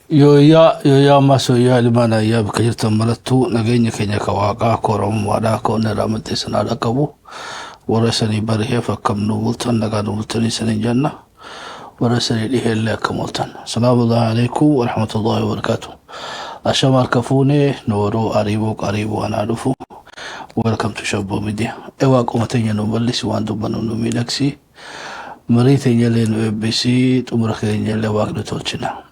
Yo maso ya limana ya bikajirtan malatu nagenya Kenya kawaqa koram wada ko ne ramate sanada kabu warasani barihe fakam nubultan naga nubultani sanin janna warasani lihella kamultan. Assalamu alaikum wa rahmatullahi wa barakatuh. Ashamar kafune noro aribu anadufu. Welcome to Shabbo Media. Ewa kumatenya nubalisi wandu banu numilaksi. Marita nyale no BBC tumurake nyale waqdu tolchina.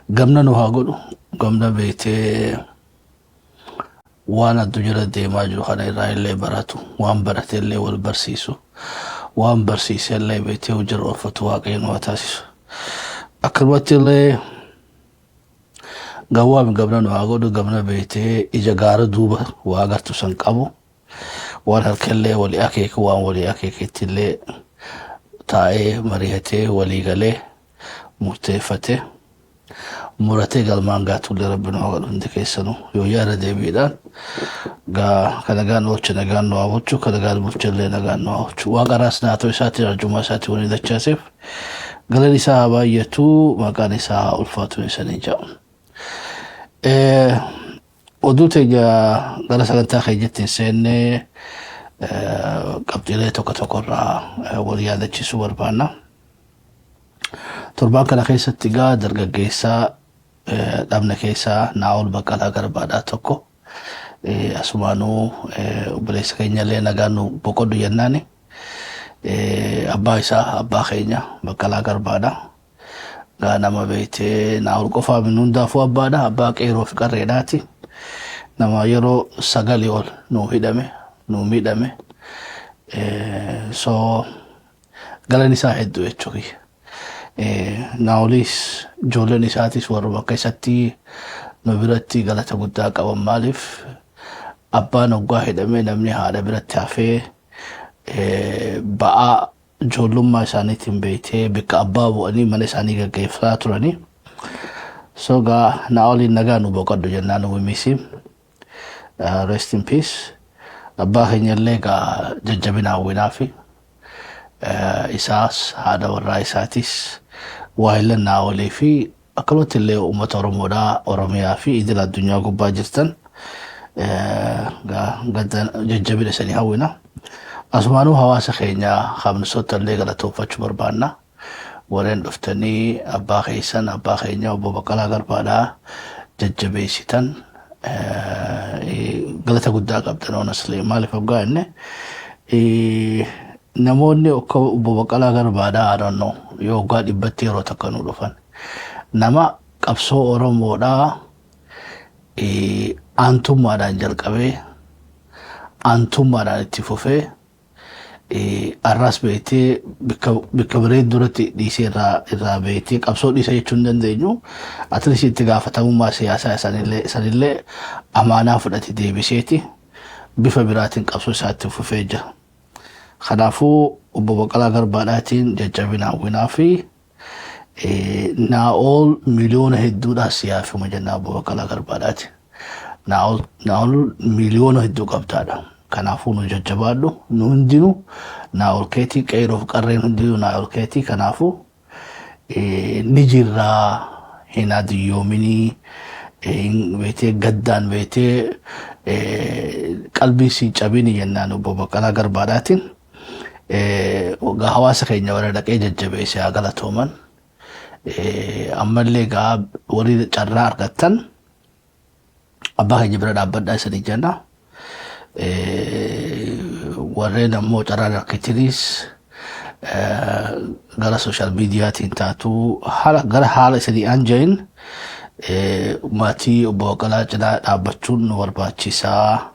Gamna nu hagudu gamna beete wana dujara deema jiru kana irraa illee baratu waan barate illee wal barsiisu waan barsiise illee beete hojii oolfatu waaqayyoon waa taasisu akkanumatti illee gawwaami gamna nu hagudu gamna beete ija gaara duuba waa agartu san qabu waan halkallee walii akeeku waan walii akeeketti illee taa'ee mari'atee walii galee murteeffate murate galmaan gaatu rabbina hoga hundi keessanu yoo yaada deebiidhaan kanagaan oolcha nagaan nu hawwachu kanagaan bulchallee nagaan nu hawwachu waaqaraas naatoo isaatti arjummaa isaatti wani dachaaseef galan isaa haa baay'atu maqaan isaa haa ulfaatu isanii jedhu. Oduu teenya gara sagantaa keenyatti seennee qabxiilee tokko tokkorraa wal yaadachiisuu barbaanna. Torbaan kana keessatti gaa dargaggeessaa dhabna keessaa Naa'ol Baqqalaa Garbaadhaa tokko asumaanuu obboleessa keenyallee nagaan nu boqodhu jennaani abbaa isaa abbaa keenya Baqqalaa Garbaadhaa gaa nama beetee Naa'ol qofaa min hundaafuu abbaadha abbaa qeeroo fi qarreedhaati nama yeroo 9 ol nu miidhame so galan isaa hedduu jechuudha. Naa'olis ijoolleen isaatis warra bakka isatti nu biratti galata guddaa qaban maaliif abbaan hoggaa hidhamee namni haadha biratti hafee ba'aa ijoollummaa isaaniitiin beekee bakka abbaa bu'anii mana isaanii gaggeessaa turanii so gaa Naa'oliin nagaa nu boqodhu jennaan nu misi rest in peace abbaa keenyallee gaa jajjabina hawwinaafi isaas haadha warraa isaatis waayilan Naa'olii fi akkanumatti illee uummata Oromoodhaa Oromiyaa fi idil addunyaa gubbaa jirtan jajjabina isanii hawwina. Asumaanuu hawaasa keenya qabnusoota illee galatoonfachuu barbaanna. Warreen dhuftanii abbaa keessan abbaa keenya obbo Baqqalaa Garbaadhaa jajjabeessitan galata guddaa qabdan honestly maaliif hoggaa inni namoonni akka obbo Baqqalaa Garbaadhaa I don't know yoo hoggaa dhibbatti yeroo takka nu dhufan nama qabsoo Oromoodhaa aantummaadhaan jalqabee aantummaadhaan itti fufee arras beetee bikka bareed duratti dhiisee irraa beetee qabsoo dhiisa jechuu hin dandeenyu at least itti gaafatamummaa siyaasaa sanillee amaanaa fudhate deebiseeti bifa biraatiin qabsoo isaatti fufee jira. Kanaafuu obbo Baqqalaa Garbaadhaatiin jajjabina hawwinaa fi Naa'ol miliyoona hedduudhaa siyaafuma jennaa obbo Baqqalaa Garbaadhaati. Naa'ol miliyoona hedduu qabdaadha. Kanaafuu nu jajjabaadhu nu hundinuu Naa'ol keetii qeeroof qarreen hundinuu Naa'ol keetii kanaafuu ni jirraa hin adiyyoominii beetee gaddaan beetee qalbii si cabini jennaan obbo Baqqalaa Garbaadhaatiin. Hawaasa keenya warra dhaqee jajjabeesse haa galatooman ammallee gaa warri carraa argattan abbaa keenya bira dhaabbadhaa isanii jenna warreen ammoo carraan argataniis gara sooshaal miidiyaatiin taatu gara haala isanii anjahin maatii obbo Baqqalaa cinaa dhaabbachuun nu barbaachisaa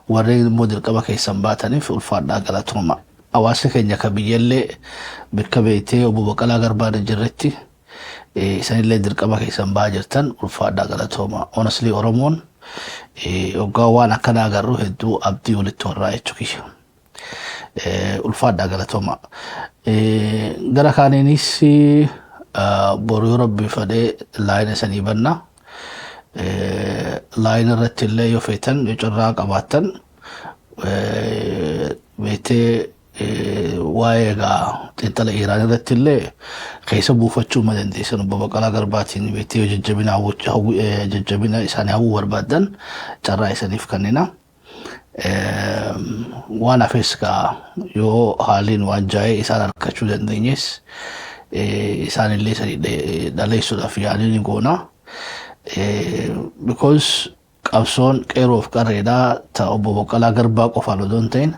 warreen immoo dirqama keessan baataniif ulfaadhaa galatooma. Hawaasa keenya ka biyyallee bakka beetee obbo Baqqalaa Garbaadhaa jirretti isanillee dirqama keessan ba'aa jirtan ulfaadhaa galatooma. Honestly Oromoon hoggaa waan akkanaa agarru hedduu abdii walitti horraa jechuudha. Ulfaadhaa galatooma. Gara kaaniinis boruu rabbii fadhee laayina sanii banna. Laayina irratti illee yoo feetan yoo carraa qabaattan beetee waa'ee egaa xiinxala Iraan irratti illee keessa buufachuu ma dandeessan obbo Baqqalaa Garbaatiin beektee jajjabina isaanii hawwuu barbaadan carraa isaaniif kennina. Waan hafes gaa yoo haaliin waan jaa'ee isaan harkachuu dandeenyes isaan illee sanii dhaleessuudhaaf yaaliin goona. Because qabsoon qeeroof qarreedhaa ta'a obbo Baqqalaa Garbaa qofaan odoo hin ta'in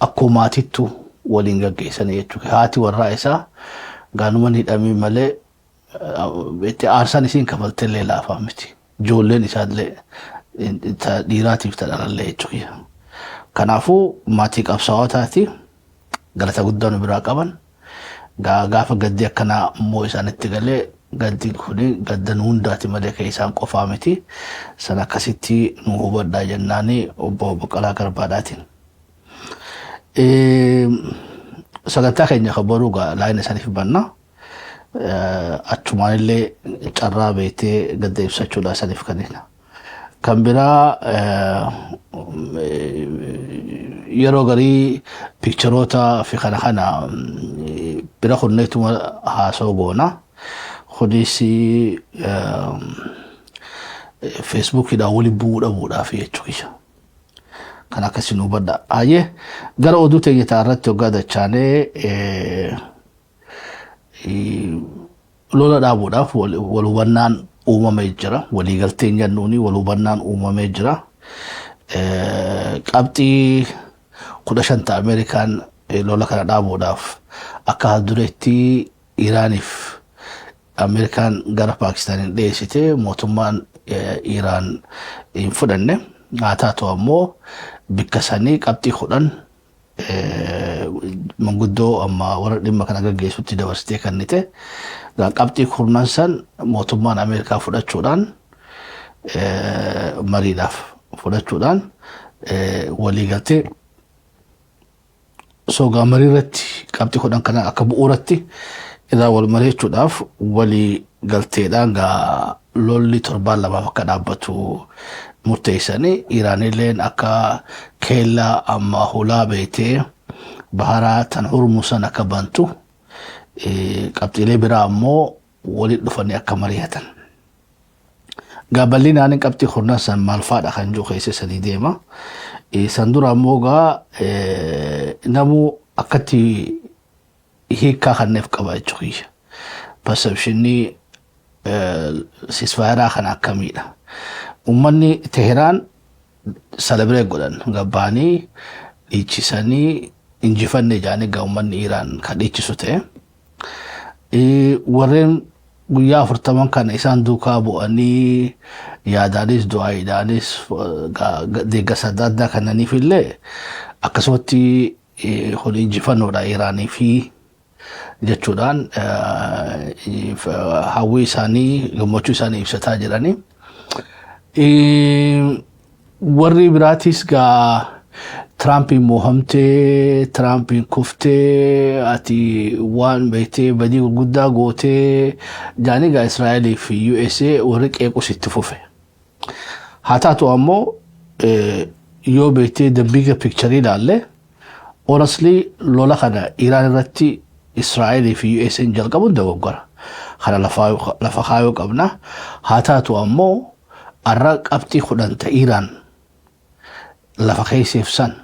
akkuma maatittu waliin gaggeessanii jechuudha. Haati warraa isaa gaanuma hidhamii malee aarsaan isiin kafaltee illee laafaa miti. Ijoolleen isaallee dhiiraatiif ta'anallee jechuudha. Kanaafuu maatii qabsaa'otaati galata guddaa nu biraa qaban. Gaafa gaddi akkanaa immoo isaanitti galee gaddi kuni gaddan hundaati malee kan isaan qofaa miti. Sana akkasitti nu hubadhaa jennaanii obbo Baqqalaa Garbaadhaatiin. Sagantaa keenya kabaruu laayina isaaniif banna. Achumaan illee carraa beektee gadda ibsachuudhaa isaaniif kennina. Kan biraa yeroo garii piikcharoota fi kana bira kunneetuma haasoo goona. Kunis Feesbuukiidhaan waliin bu'uu dhabuudhaaf jechuudha. Kan akkasii nu hubadhaa. Hayyee gara oduu teenya irratti hoggaa dachaanee lola dhaabuudhaaf wal hubannaan uumamee jira. Waliigalteen jennuuni wal hubannaan uumamee jira. Qabxii 15 Ameerikaan lola kana dhaabuudhaaf akka dureetti Iraaniif Ameerikaan gara Paakistaaniin dhiyeessite mootummaan Iraan hin fudhanne. Haa taatu ammoo bikka sanii qabxii 10 manguddoo amma warra dhimma kana gaggeessutti dabarsitee kennite. Qabxii 10 san mootummaan Ameerikaa fudhachuudhaan mariidhaaf fudhachuudhaan waliigaltee sogaa marii irratti qabxii 10 kana akka bu'uuratti irraa wal mari'achuudhaaf waliigalteedhaan gaa lolli 7 akka dhaabbatu murteessanii Iraanilleen akka keellaa amma hulaa beektee baharaa tan Hormuusan akka bantu qabxiilee biraa ammoo waliin dhufanii akka mari'atan. Bal'inaan qabxii 10 san maal fa'aadha kan jiru keessa sadii deema. San dura ammoo namuu akkatti hiikaa kanneef qaba jechuudha. Perceptionii ceasefire kana akkamiidha. Uummanni Teheraan celebrate godhan gabbaanii dhiichisanii injifannee jaanii gaa uummanni Iraan kan dhiichisu ta'e. Warreen guyyaa 40 kana isaan duukaa bu'anii yaadaanis du'aayiidhaanis deeggarsa adda addaa kannaniif illee akkasumatti kun injifannoodha Iraanii fi jechuudhaan hawwii isaanii gammachuu isaanii ibsataa jiranii. Warri biraatis gaa Tiraampiin mo'amtee, Tiraampiin kuftee, ati waan beektee badii gurguddaa gootee jaanii gaa Israa'elii fi USA warri qeequs itti fufe. Haa taatu ammoo yoo beektee the bigger picture ilaalle honestly lola kana Iraan irratti Israa'elii fi USA jalqabuun dogoggora. Kana lafa kaayuu qabna. Haa taatu ammoo arra qabxii 10 ta Iraan lafa keessiif san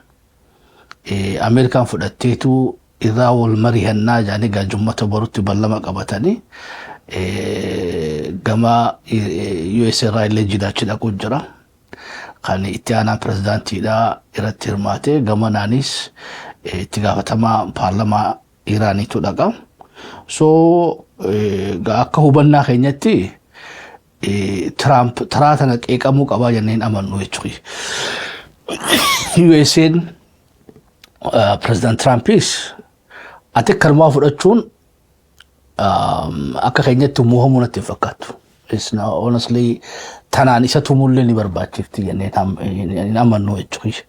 Ameerikaan fudhatteetu irraa wal mari'annaa jaanii gaajjummata barutti ballama qabatanii gama USA irraa illee jidaachi dhaquu jira. Kan itti aanaa pirezidaantiidhaa irratti hirmaatee gama naanis itti gaafatamaa paarlamaa Iraaniitu dhaqa. So akka hubannaa keenyatti Trump taraa tana qeeqamuu qabaa jenneen amannu jechuudha. USA'n President Trumpis ati karmaa fudhachuun akka keenyatti muhamuu natti hin fakkaatu. It's now honestly tanaan isa tumullee ni barbaachifti jenneen amannu jechuudha.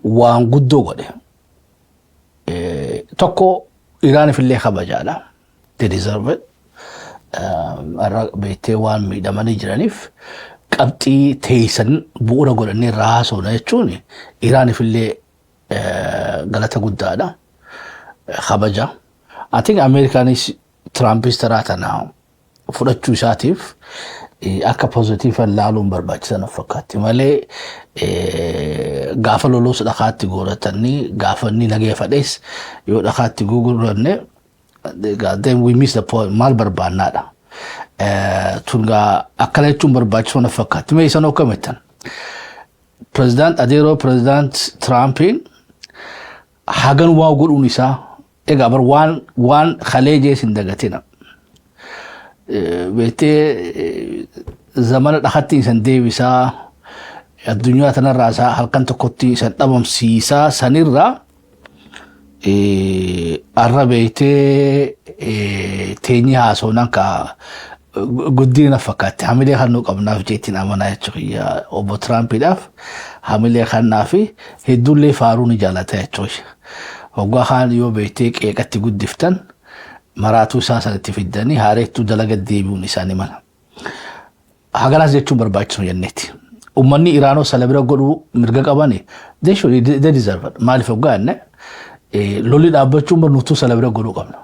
Waan guddoo godhe. Tokko Iraaniif illee kabajaadha. They deserve it. Beektee waan miidhamanii jiraniif qabxii teessan bu'uura godhanii raasuudha jechuun Iraaniif illee galata guddaadha. خبجة. I think Americans Trumpis تراتنا فرجوا ساتيف akka positifan laaluun barbaachisan fakkaatti malee gaafa lolus dhaqaatti gooratanii gaafa inni nageeffadhees yoo dhaqaatti guguranne then we miss the point maal barbaannaadha tunga akkana jechuun barbaachisan fakkaatti mee isan okkamettan president adeero president Trumpin hagan waa godhuun isaa egaa bar waan khaleejee sin dagatina بيتي زمان دخلتي سن ديفيسا الدنيا تنراسا halkan tokkotti san dhabamsiisa sanirra arrabeete teenyi haasoonan ka guddina fakkaatti hamilee kannuu qabnaaf jeetiin amanaa jechuudha obbo Tiraampiidhaaf hamilee kannaafi hedduullee faaruun jaalata jechuudha hoggaa kaan yoo beetee qeeqatti guddiftan maratu saasanatti fiddanii haareettu dalaga deebi'uun isaanii mala haganaas jechuun barbaachisu jennetti ummanni Iraanoo salabira godhuu mirga qabani they deserve maaliif hoggaanne lolli dhaabbachuun nutuu salabira godhuu qabna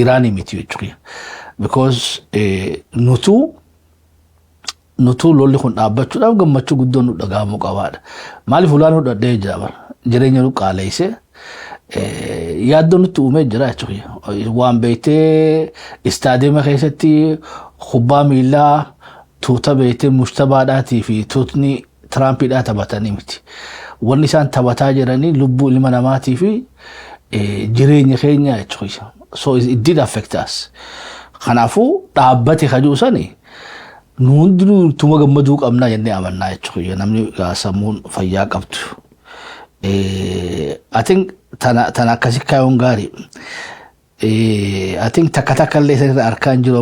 Iraanii miti jechuudha because nutuu lolli kun dhaabbachuudhaaf gammachuu guddoon nu dhagahamuu qabaadha maaliif ulaan nu dhadhee jira jireenya nu qaaleesse yaaddoon nutti uumee jira jechuudha waan beeytee istaadiyeema keessatti kubbaa miilaa tuuta beeytee mushtabaadhaatii fi tuutni Tiraampiidhaa taphatanii miti wanni isaan taphataa jiranii lubbuu ilma namaatii fi jireenya keenya jechuudha so it did affect us kanaafuu dhaabbate kajuusanii hundinuu tuma gammaduu qabnaa jennee amannaa jechuudha namni sammuun fayyaa qabdu I think tana akkasi kaayuun gaarii I think takka illee sanirra arkaan jiru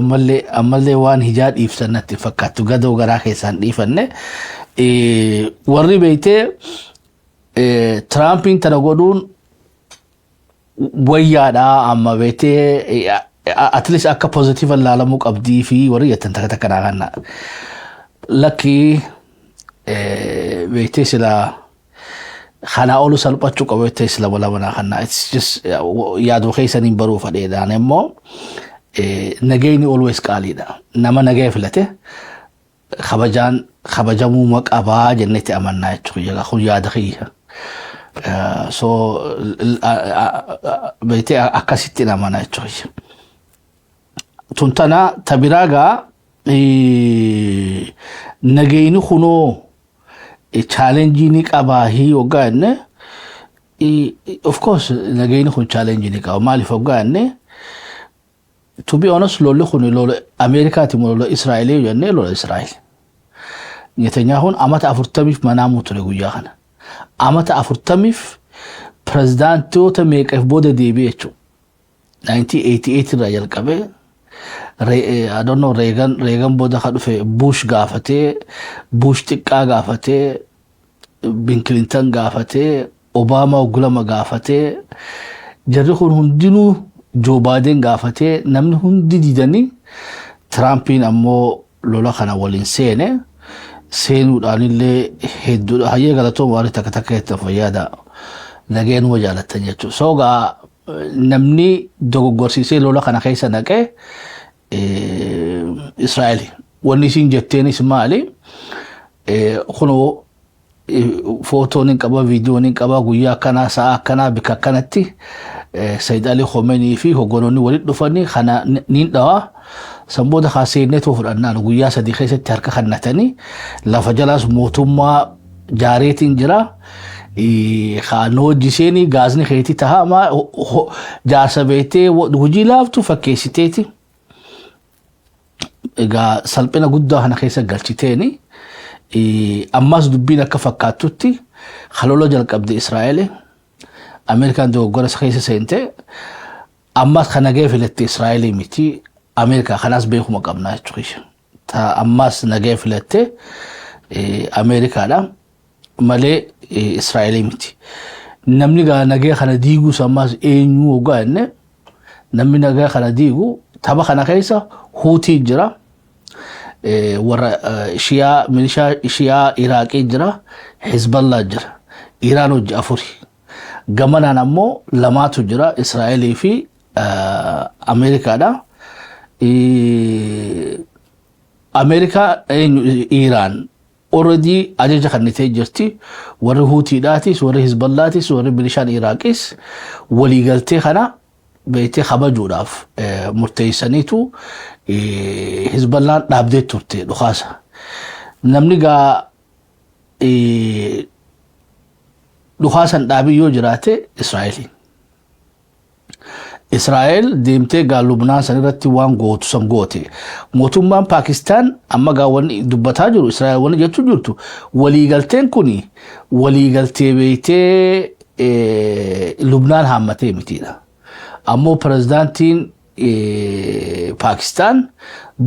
ammallee waan hijaa dhiifsan natti fakkaattu gadoo garaa keessaan dhiifanne warri beeytee Tiraampiin tana godhuun wayyaadhaa amma beeytee at least akka positive laalamuu qabdii fi warri jettan takka naa kanna lakkii beeytee silaa خنا أولو سالباتشو قويت تسلا ولا ولا خنا it's just يادو خيسانين برو فديدا نمو نجيني always قالي دا نما نجاي فلته خبجامو مك أبا جنتي أمانة تقولي خو ياد خيها so بيتي أكاسيتي أمانة تقولي تونتنا تبراغا نجيني خنو challenge ni qabahi ogaanne of course nagayni khun challenge ni qaw mali fogaanne to be honest lolli khun lolli America ti lolli Israeli yanne lolli Israel Netanyahu amata 40 manamu to guya khana amata 40 president to make of bode DBH 1988 rayal qabe I don't know Reagan boda khadu fe Bush gafate Bush tikka gafate Bill Clinton gafate Obama gulama gafate jarri khun hundinu Joe Biden gafate namni hundi didani Trumpin ammo lola khana walin seenu danille heddu haye galato wari takata fayada nageen wajalatan jechu soga namni dogogorsise lola khana khaysa naqe Israeli wanni sin jetteeni Ismaali khunu foto nin qaba video nin qaba guyyaa kana saa kana bika kanatti Sayyid Ali Khomeini fi hogononni walid dhufani khana nin dhawa samboda khaseenet fudhanna guyyaa sadii keessatti harka kannatani lafa jalaas mootummaa jaareetiin jira خانو جسيني غازني خيتي تها ما جارسا بيتي وجي لافتو فكيسيتيتي إيجا سالبنا قدو هنا خيسا قلتيني أماس دبينا كفكاتوتي خلولو جالك أبدي إسرائيلي أمريكان دو غورس خيسا سينتي أماس خناقيا فلتي إسرائيلي ميتي أمريكا خلاص بيخو مقابنا يتوخيش تا أماس ناقيا فلتي أمريكا لا مالي إسرائيلي ميتي نمني غا ناقيا خنا ديغو ساماس إينيو وغاني نمني ناقيا خنا ديغو تابا خنا خيسا هوتي جرا ورا شيعة ميليشيا عراقي جرا حزب الله جرا إيران وجافوري Gamana nammo lamatu jira Israa'elii fi Ameerikaadha. Amerika Iran already ajaja kannitee jirti warri Huutiidhaatis warri Hizballatis warri Milishaan Iraaqis walii galtee kana beeytee kabajuudhaaf murteessaniitu Hizballaan dhaabdee turte dhukaasa. Namni gaa dhukaasan dhaabii yoo jiraate Israa'eliin. Israa'el deemtee gaa Lubnaan san irratti waan gootu san goote. Mootummaan Paakistaan amma gaa wanni dubbataa jiru Israa'el wanni jechuu jirtu waliigalteen kuni waliigaltee beeytee Lubnaan haammatee mitiidha. Ammoo pirezidaantiin Paakistaan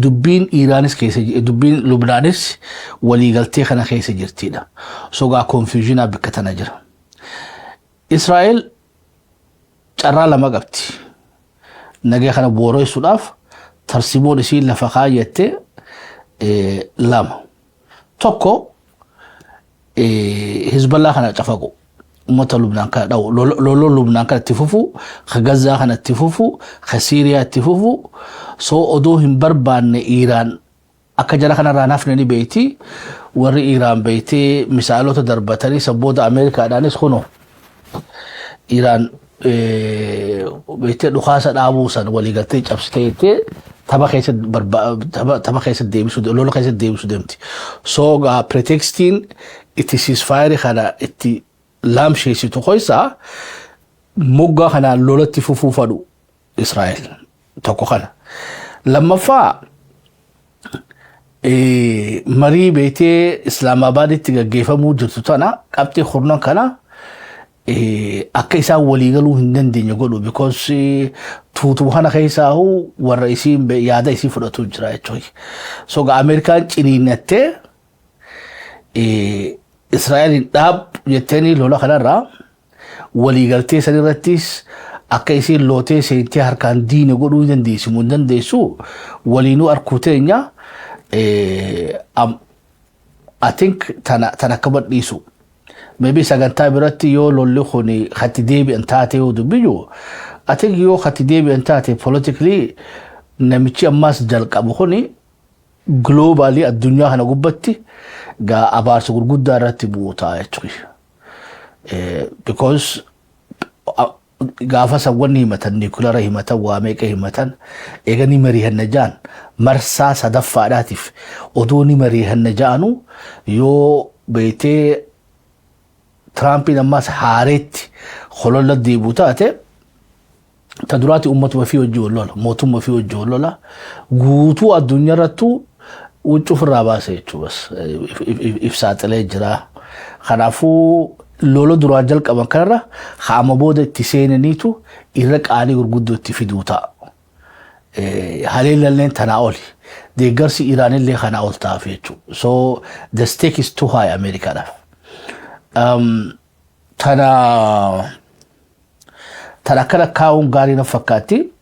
dubbiin Iraanis keessa dubbiin Lubnaanis waliigaltee kana keessa jirtiidha. So gaa confusionaa bakka tana jira. Israa'el carraa lama qabdi. Nagee kana booreysuudhaaf tarsiimoon isiin lafa kaayyette lama. Tokko Hizballaa kana cafaqu. Ummata Lubnaan kana dhawu. Loloo Lubnaan kana itti fufu, ka Gazaa kana itti fufu, ka Siiriyaa itti fufu. So odoo hin barbaanne Iraan akka jara kanarraa nafne ni beeyti. Warri Iraan beeytee misaalota darbatanii sabbooda Ameerikaadhaanis kunoo. Iraan beeytee dhukaasa dhaabuu san waliigaltee cabsitee taba keessa deebisu lola keessa deebisu deemti. So gaa pretextiin itti ceasefire kana itti laamsheessitu keessaa moggaa kana lolatti fufuu fadhu Israa'el tokko kana. Lammaffaa marii beeytee Islaamabaaditti gaggeeffamuu jirtu tana qabxii kurnan kana akka isaan waliigaluu hin dandeenye godhu because tuutuu kana keessaa warra isiin yaada isii fudhatu jira jechuudha. So gaa Ameerikaan ciniinnattee Israa'elin dhaab jettanii lola kanarraa waliigaltee san irrattis akka isiin lootee seentee harkaan diine godhuu dandeessimu hin dandeessu waliinuu arkuu teenya I think tana akka badhiisu. Maybe sagantaa biratti yoo lolli kuni khatti deebi'an taate yoo dubbiyu I think yoo khatti deebi'an taate politically namichi ammas jalqabu kuni globally addunyaa kana gubbatti gaa abaarsa gurguddaa irratti bu'uutaa jechuudha. Because gaafa sawwanni himatan nuclear himatan waa meeqa himatan eeganii mariihanna jaan marsaa sadaffaadhaatiif odoo ni mariihanna jaanu yoo beeytee Trumpin ammas haareetti hololla deebi'u taate ta duraati ummatuma fi wajji wallola mootummaa fi wajji wallola guutuu addunyaa irrattu wuccuuf irraa baase jechuudha. Ibsaaxilee jira. Kanaafuu lola duraa jalqaban kanarra haama booda itti seenaniitu irra qaanii gurguddoo itti fiduu ta'a. Haleellalleen tanaa oli. Deeggarsi Iraanillee kanaa ol ta'aaf jechuudha. So the stake is too high Ameerikaadhaaf. Tana kana kaa'uun gaarii na fakkaatti.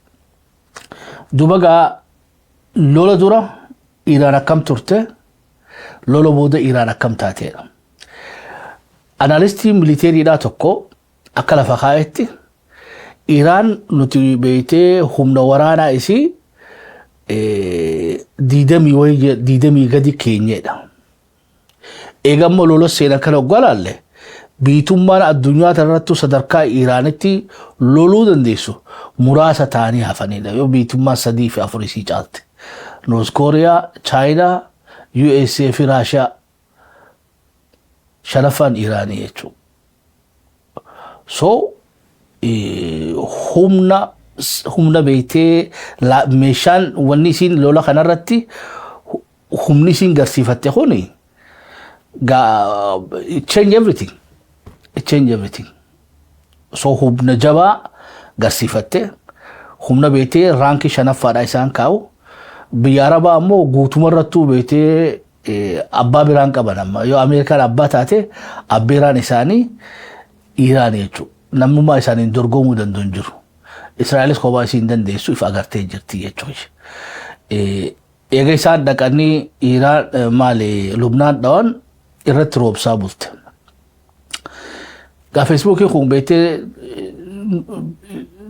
Duuba gaa lola dura Iraan akkam turte lola booda Iraan akkam taateedha. Analistii militeeriidhaa tokko akka lafa kaa'etti Iraan nuti beeytee humna waraanaa isii diidamii gadi keenyedha. Eegamma lola seenaa kana oggalaalle biitummaan addunyaa irrattu sadarkaa Iraanitti loluu dandeessu muraasa ta'anii hafanidha. Yoo biitummaan 3 fi 4 isii caalte. North Korea, China, USA fi Russia sharaffaan Iraanii jechuudha. So humna beeytee meeshaan wanni isiin lola kanarratti humni isiin garsiifatte kuni it change everything. So humna jabaa garsiifatte humna beeytee raankii 5ffaadha isaan kaa'u. Biyya Arabaa ammoo guutuma irrattuu beeytee abbaa biraan qaban amma yoo Ameerikaan abbaa taate abbiraan isaanii Iraan jechuudha. Namummaa isaaniin dorgomuu danda'u hin jiru. Israa'elis kophaa isiin dandeessu if agartee jirti jechuudha. Eega isaan dhaqanii Iraan Lubnaan dhawan irratti roobsaa bulte. Ga Facebook kun beete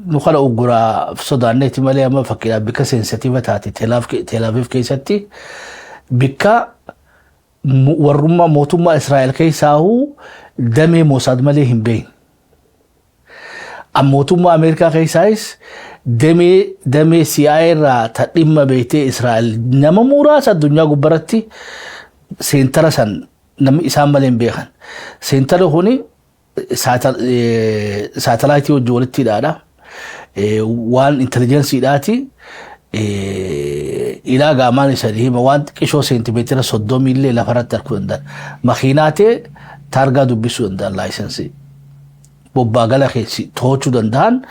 نخلا أوجرا في صدى النت مالي ما فكر بك سنسيتيفة تاتي تلافيف كيستي بك ورما موتوما إسرائيل كيساهو دمي موساد مالي هم بين موتوما أمريكا كيسايس دمي سيايرا تقدم بيتي إسرائيل نما مورا الدنيا قبرتي سنترسن نم إسام مالين بيخن سنتر هوني ساتلايتي وجولتي دادا وان انتليجنسي داتي إلى قامان سريه مواد كيشو سنتيمتر صدو ميلي لفرات تركون دان مخيناتي تارغا دبسو دان لايسنسي بوباغالا خيسي توچو دان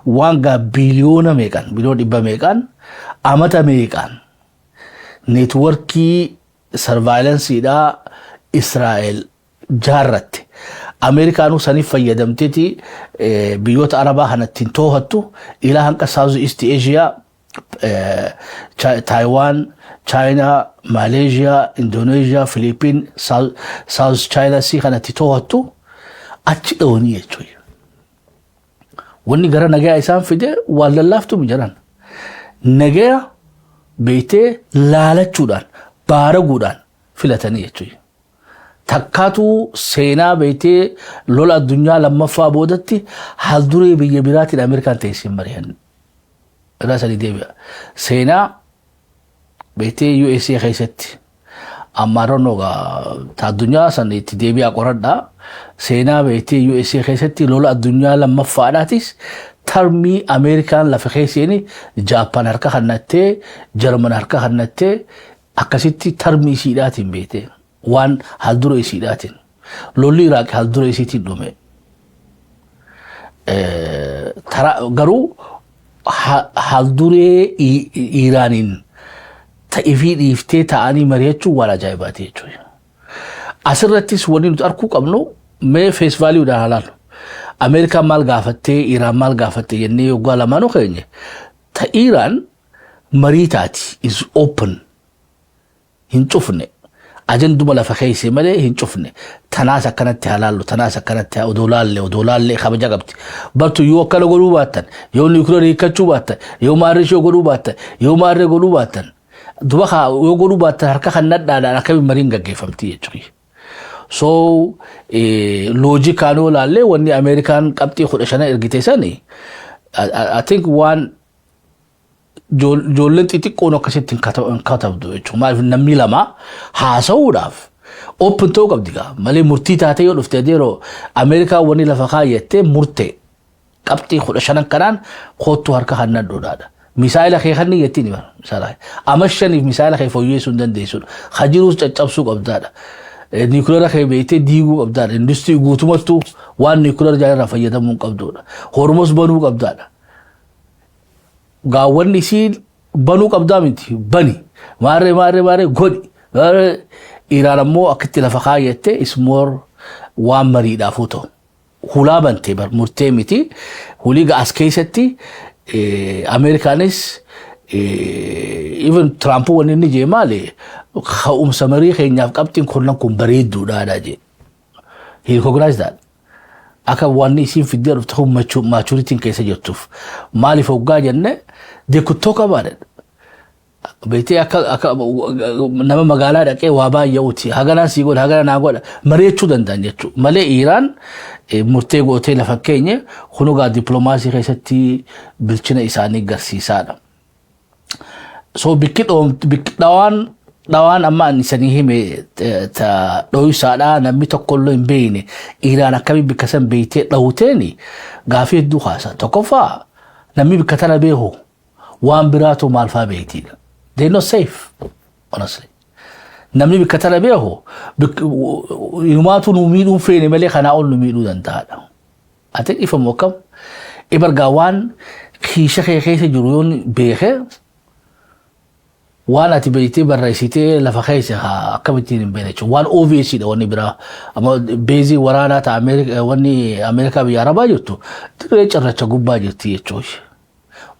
وانغا بليون بليون إبا ميكان آمتا ميكان نتوركي سرفايلنسي دا إسرائيل جارت أمريكانو سنف فيدمتتي بيوت عربا هنتين توهتو إلى هنكا ساوز إيست إيجيا تايوان تشاينا ماليزيا إندونيسيا فلبين ساوز تشاينا سي هنتي توهتو أتشي دوني يجوي وني غرا نجا إسام فيدي ولا لافتو مجران نجا بيتي لالتشودان بارغودان فلتاني يجوي تكاتو سينا بيتي لولا الدنيا لما فابودتي حضوري بيبيرات الأمريكان تيسين مريهن راسل ديبيا سينا بيتي يو اس اي خيستي أمارونوغا تا الدنيا سنة ديبيا قردا سينا بيتي يو اس اي خيستي لولا الدنيا لما فاداتيس ترمي أمريكان لفخيسيني جابان هركا خنتي جرمن هركا خنتي أكاسيتي ترمي سيداتين بيتي وان هالدور إسيداتين لولي راك هالدور إسيتين دومي ترى قرو هالدور إيرانين تأفيد إفتي تاني مريتشو ولا جايباتي يجوي أسرتيس وني نتأركو قبلو ما فيس فاليو ده حلال أمريكا مال غافتي إيران مال غافتي يني يقال ما نخيني تا إيران مريتاتي is open هنشوفني أجن دوما لفخيسي مالي هنشوفني تناسا كانت حلال تناسا كانت ودولال خبجا قبتي برتو يو كلا غروباتن يو نيكلو ريكاتشو باتن يو مارشو غروباتن يو مار غروباتن دوما خا يو غروباتن هركا خنات دا كبي مرينغا گيفمتي يجري so لوجيكانو لالي وني امريكان قبتي خدشنا ارغيتيساني I think one جولنت يتكونو كسيتين كاتب دو ما نمي لما حاسوداف اوبن توك ابديغا مالي مرتي تاتيو دفتديرو امريكا وني لفخايته مرتي قبتي خدشنا كران خوتو هركا حنادو دادا مثال خي خني يتيني مثال امشني مثال خي فويسون دن ديسون خجيروس تچبسو ابدادا نيكولر خي بيتي ديغو ابدادا اندستري غوتمتو وان نيكولر جاي رفيدمون قبدودا هرمز بنو قبدادا gaawwan isiin banuu qabdaa miti bani maarree godhi Iraan ammoo akkitti lafa kaayyette ismoor waan mariidhaafuu ta'u hulaa bantee bar murtee miti hulii as keessatti Ameerikaanis even Trump wanni inni jee maali ka'umsa marii keenyaaf qabxiin kun bareedduudha jee he recognized that aka wanni isiin fiddee dhuftu maturity keessa jirtuuf maaliif hoggaa jenne they could talk about it بيتي أكا نما مقالة دكي وابا يوتي هاغانا سيقول هاغانا ناقول مريتشو دندان يتشو مالي إيران مرتيقو أوتي لفكيني خنوغا ديبلوماسي خيستي بلچنا إساني غرسي سانا so بكت دوان أما نسانيه مي تا دوي سانا نمي تقولو بيني إيران أكامي بكسن بيتي دوتيني غافي الدو خاصة تقفا نمي بكتنا بيهو وان براتو مالفا بيتي they're not safe honestly namni bikatala beho yumatu numidu fene mele khana on numidu dantada I think if mokam ibargawan khisha khayse juruyon behe wana tibiti barraisite la fakhaise ha akabitin benecho one obviously da woni bira ama bezi warana ta america woni america bi araba juttu dire charracha gubba jutti yechosh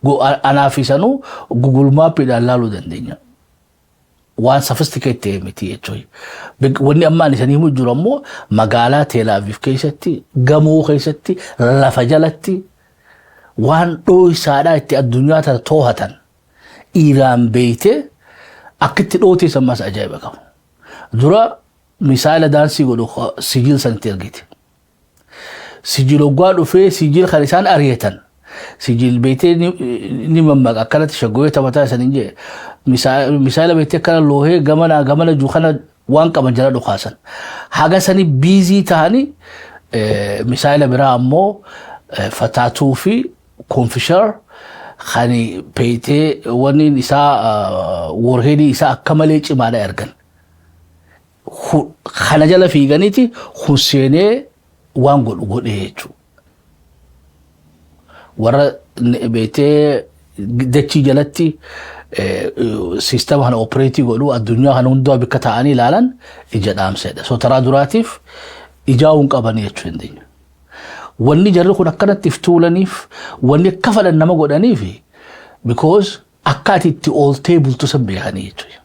go anafisanu Google Map ida lalu dandenya وان sophisticated متي يجوي وني أما نسني مجرمو مقالة تيل أبيب كيستي جمو كيستي لفجلتي وان روي سارة الدنيا توهتن إيران بيته أكيد روتي سماس أجايبك درا مثال دانسي قولو سجل سنتيرجيت سجل وقالو في سجل خليسان أريتن سجل بيته نممك أكلت شقوية تبتا سننجي مثال بيته كلا لوهي غمنا جوخنا وان كمان جرادو خاصن حاجة سني بيزي تاني مثال برا أمو فتاتو في كونفشر خاني بيته واني نساء ورهيدي نساء كماليش مانا ارغن خانا جالا في غنيتي حسيني وانقل وقل ايجو ورا بيته دتشي جالتي سيستم هنا اوبريتي قولو الدنيا هنوندو بكتااني لالن اجاد امسيدا سو ترى دراتيف اجاون قباني يچوندين wanni jarri kun akkanatti iftuulaniif wanni kafala nama godhaniif because akkati itti ooltee bultu san beekanii jechuudha.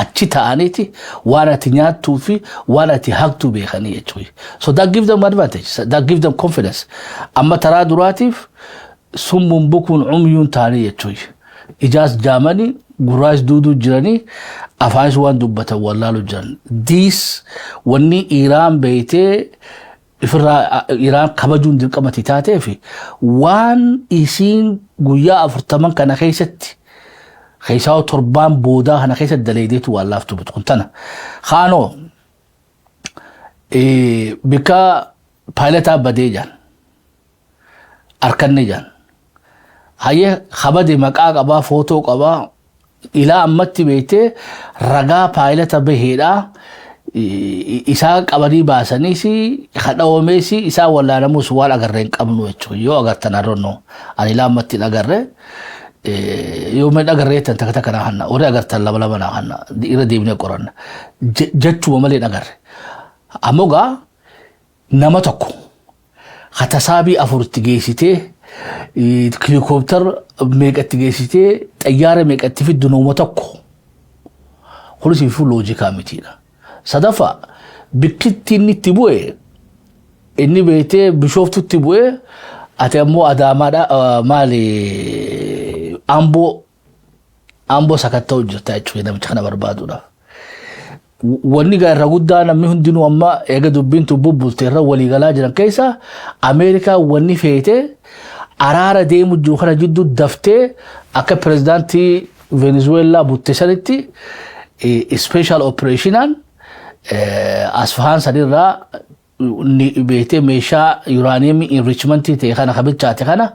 Achi ta'aniiti waan ati nyaattuu fi waan ati haqtu beekanii jechuudha. So that gives them advantage, that gives them confidence. Amma taraa duraatiif summun bukuun umyuun ta'anii jechuudha. Ijaas jaamanii gurraas duuduu jiranii afaanis waan dubbatan wallaalu jiran. This wanni Iraan beeytee ifirraa Iraan kabajuun dirqamati taatee fi waan isiin guyyaa 40 kana keessatti keessaa torbaan boodaa kana keessatti daleedeetu waan laaftu bitun tana khaanoo bika paayilataa badee jaan arkanne jaan hayyee khabade maqaa qabaa footoo qabaa ilaa ammatti beeytee ragaa paayilata baheedhaa isaa qabanii baasanii si khadawmeesi isaa wallaanamus waan agarreen qabnu jechuudha yoo agartan arronno ani laamatti agarre yoo men agarree tan takata kana hanna ore agartan lama na hanna ira deebine qoranna jechuuma malee agarre amoga nama tokko khatasaabi afurti geessitee helicopter meeqatti geessitee xayyaara meeqatti fiddu nooma tokko kulisi fu logica mitiidha sadafa bikitti nitti bu'e inni beete bishoftu tibu'e ate ammoo adaamaadha maali ambo sakatta hojjeta jechuudha namicha kana barbaadudha wanni gaarra guddaa namni hundinuu amma eega dubbintu bubbulte irra walii galaa jiran keessa Ameerikaa wanni feete araara deemu jiru kana jiddu daftee akka pirezidaantii Venezuela butte sanitti special operationan asfahan sadirra beete meeshaa uranium enrichment te kana khabichaate kana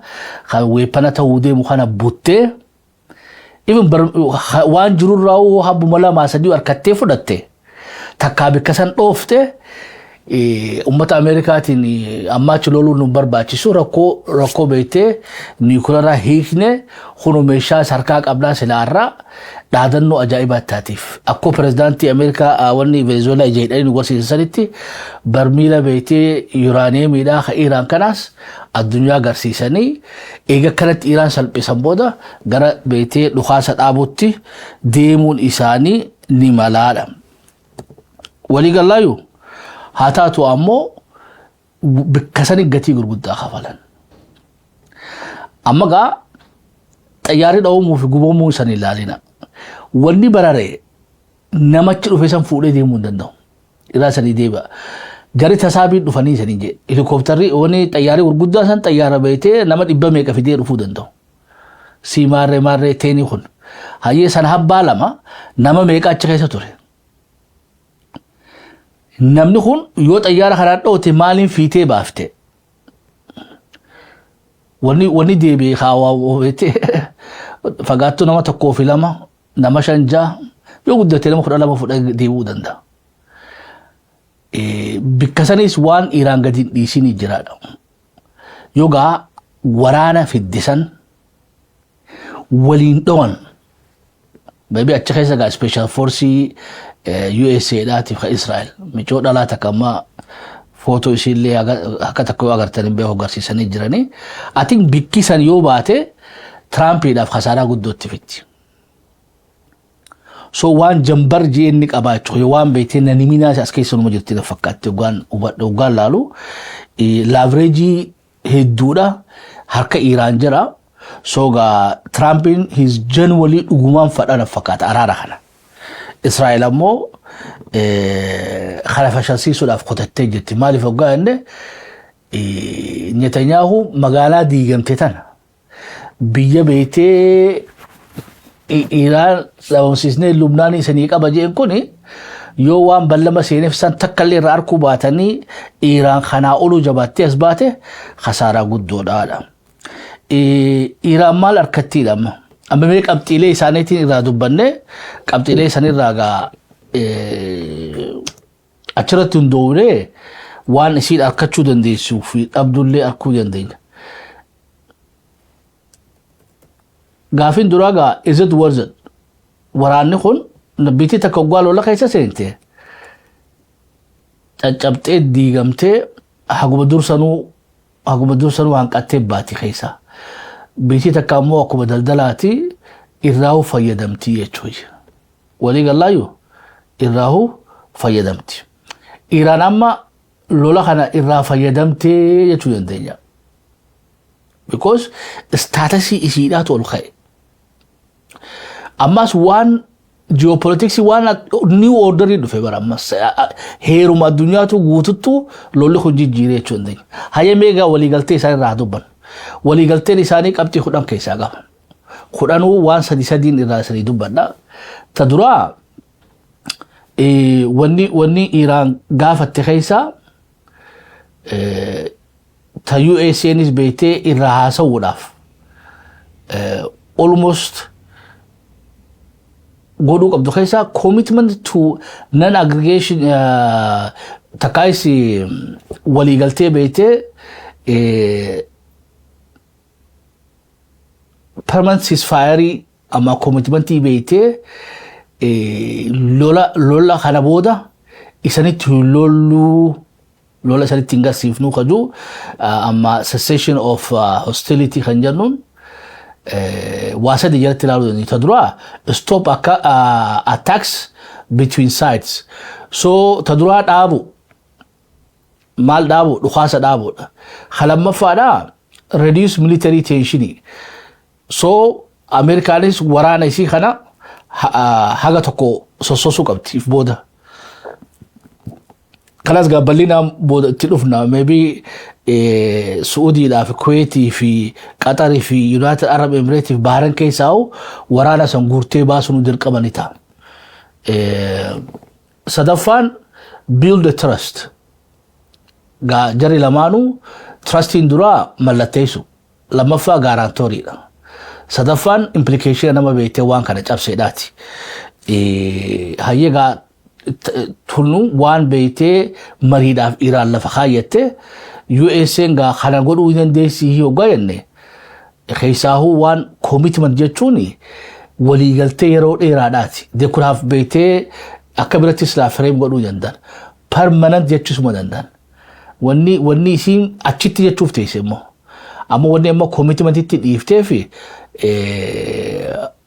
weapana tawude mu kana butte even waan jiru raawu habu mala masadi arkatte fudatte takkabi kasan dofte ummata Ameerikaatiin amma chilolu nu barbaachisu rakko beete nuclear hiikne khunu meeshaa sarkaa qabla silaarra daadannoo ajaa'iba taatiif akko pirezidaantii Ameerikaa wanni Venezuela jeedanii warsiisanitti barmiila beete uraniumidha ka Iraan kanaas addunyaa garsiisanii eega kanatti Iraan salphisan booda gara beete dhukaasa dhaabutti deemuun isaanii ni malaadha wali galaayu haataatu ammoo bikkasanii gatii gurguddaa kafalan amma gaa xayyaarri dhawumuu fi gubamuu san ilaalina wanni barare namachi dhufe san fuudhee deemuu danda'u irraa sanii deeba jari tasaabii dhufanii sanii je helikoptarri wani xayyaarri gurguddaa san xayyaara beeytee nama 100 meeqa fidee dhufuu danda'u si maarree teeni kun hayyee san habbaa lama nama meeqa achi keessa ture namni kun yoo xayyaara kanaan dhoote maaliin fiitee baafte wanni deebi'ee kaawaa beete fagaattuu nama tokkoo fi lama nama 5 yoo guddate nama 12 fudha deebi'uu danda'a. Bikkasanis waan Iraan gadi dhiisinii jiraadha. Yogaa waraana fiddisan waliin dhawan baby achi keessa gaa special force USA daatiif ka Israel michoo dhalaa takama foto isillee akka takko agartan bee hogarsiisanii jiranii I think bikkisan yoo baate Trump idhaaf khasaaraa guddootti fitti so waan jambar jeenni qabaachu waan beeteen nanimina as keessa numa jirti fakkaatti waan laalu leverage hedduudha harka Iran jira so ga Trumpin his genuinely dhugumaan fadhana fakkaata araara kana Israel ammoo khalafa shansiisuudhaaf qotattee jirti maaliif ogaanne Netanyahu magaalaa diigamte tana biyya beetee Iran lawamsiisnee Lubnaan isanii qaba jeen kuni yoo waan ballama seeneef san takkallee irraa arkuu baatanii Iran kanaa olu jabaattee as baate khasaaraa guddoodhaadha. Iran maal harkattiidha amma mee qabxiilee isaaniitiin irraa dubbanne qabxiilee isaaniirraa gaa achirratti hundoofne waan isiin arkachuu dandeessuu fi dhabdullee arkuu dandeenya. Gaafin duraa gaa is it worth it waraanni kun biitii takka oggaa lola keessa seente caccabxee diigamtee haguma dursanuu hanqattee baati keessa biitii takka ammoo akkuma daldalaati irraahu fayyadamtii jechuudha walii gallaayu irraahu fayyadamti Iran amma lola kana irraa fayyadamtee jechuu dandeenya because statusii isiidhaatu ol ka'e ammas waan geopolitics waan new order dhufe barammas heeruma addunyaatu guututtu lolli kun jijjiiree jechuu dandeenya hayya meegaa waliigaltee isaan irraa dubban waliigalteen isaanii qabxii 10 keessaa qaba 10 waan sadiin irraa sadii dubbadha ta duraa wanni Iran gaafatte keessa ta USAnis beetee irraa haasawuudhaaf almost goduu qabdu keessa commitment to non-aggregation takkaayisi waliigaltee beetee permanent ceasefire amma commitmentii beetee lola kana booda isanitti lola isanitti hin garsiifnuu kaju amma cessation of hostility kan jennuun wasadi jalatti ilaaluu dandeenyu ta duraa stop attacks between sides so ta duraa dhaabu maal dhaabu dhukaasa dhaabuudha lamaffaadha reduce military tension so Amerikaanis waraana isii kana haga tokko sossosuu qabdi booda kanas gabalina booda itti dhufna maybe Saudi fi Kuwait fi Qatar fi United Arab Emirates fi Bahrain keessaa waraana san guurtee baasuun dirqamani ta'a sadaffaan build the trust ga jari lamaanu trusting dura mallatteessu lamaffaa guarantoriidha sadaffaan implication nama beekte waan kana cabseedhaati hayyegaa tunu waan beekte mariidhaaf Iran lafa kaayyette USA ga kana godhuu dandeessi hiyoggaa jenne keessaahu waan commitment jechuun waliigaltee yeroo dheeraadhaati they could have beekte akka biratti isla frame godhuu dandan permanent jechuusuma dandan wanni isiin achitti jechuuf teesse immoo amma wanni immoo commitment itti dhiiftee fi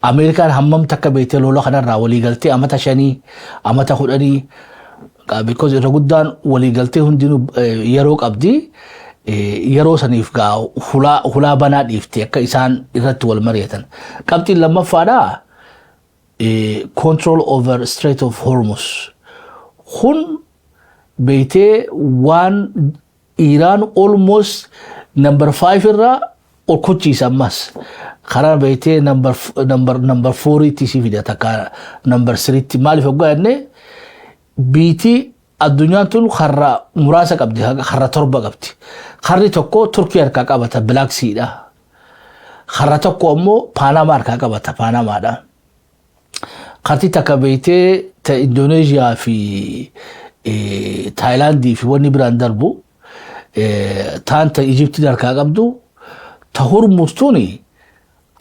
Amerikaan hammam takka beekte lola kanarraa waliigaltee amata 5 amata 10 because irra guddaan waliigaltee hundinuu yeroo qabdi yeroo saniif gaa hulaa banaa dhiiftee akka isaan irratti wal mari'atan qabxiin lammaffaadha control over Strait of Hormuz kun beekte waan Iran almost number 5 irraa olkuchiisa ammas karaa beekte number 4 itti si fidata ka number 3 itti maaliif oggaanne biiti addunyaan tun kharra muraasa qabdi kharra torba qabdi kharri tokko Turkii harkaa qabata Black Sea dha kharra tokko ammoo Panama harkaa qabata Panama dha kharti takka beekte ta Indonesia fi Thailand fi wanni biraan darbu taanta Egypt harkaa qabdu ta Hormuz tuni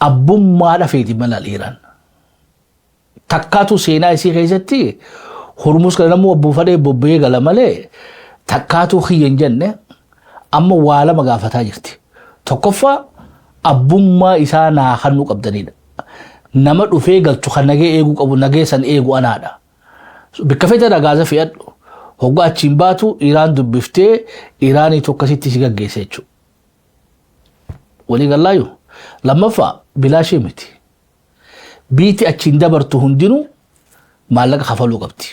abbummaadha feeti malal Iran takkaatu seenaa isii keessatti Hormuz kana namu abbuufadhee bobbee gala malee takkaatu xiyyan jenne amma waa lama gaafataa jirti tokkoffaa abbummaa isaa naa hannu qabdanidha nama dhufee galchu kan nagee eeguu qabu nagee san eegu anaadha. Bikka fedha gaaza fe'adhu hoggaa achiin baatu Iraan dubbiftee Iraanii tokkasitti si gaggeessa jechuudha. Walii gallaayu lammaffaa bilaashee miti. Biiti achiin dabartu hundinuu maallaqa kafaluu qabdi.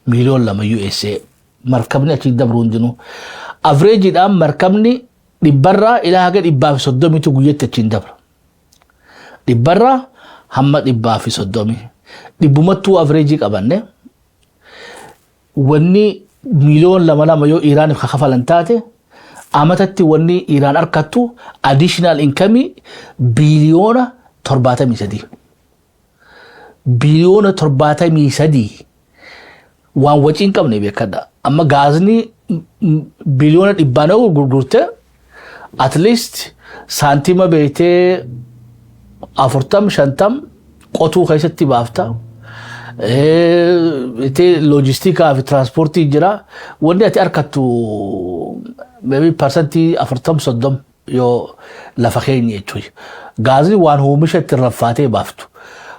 Miliyoon 2 USA markabni achiin dabru hundinuu. Avreejiidhaan markabni dhibbarraa ilaa haga 130 guyyaatti achiin dabra. Dhibbarraa hamma 130. Dhibbumattuu avreejii qabanne wanni miliyoon 2 yoo Iraaniif kafalan taate amatatti wanni Iraan arkattu additional income biliyoona 73. Biliyoona 73 waan waciin qabne beekadha. Amma gaazni biliyoona 100 gurgurte at least saantima beetee 40-50 qotuu keessatti baafta. Logistika fi transportii jira. Wanni ati arkattu maybe percentii 40-30 yoo lafa keenya jechuudha. Gaazni waan oomisha itti raffaatee baaftu.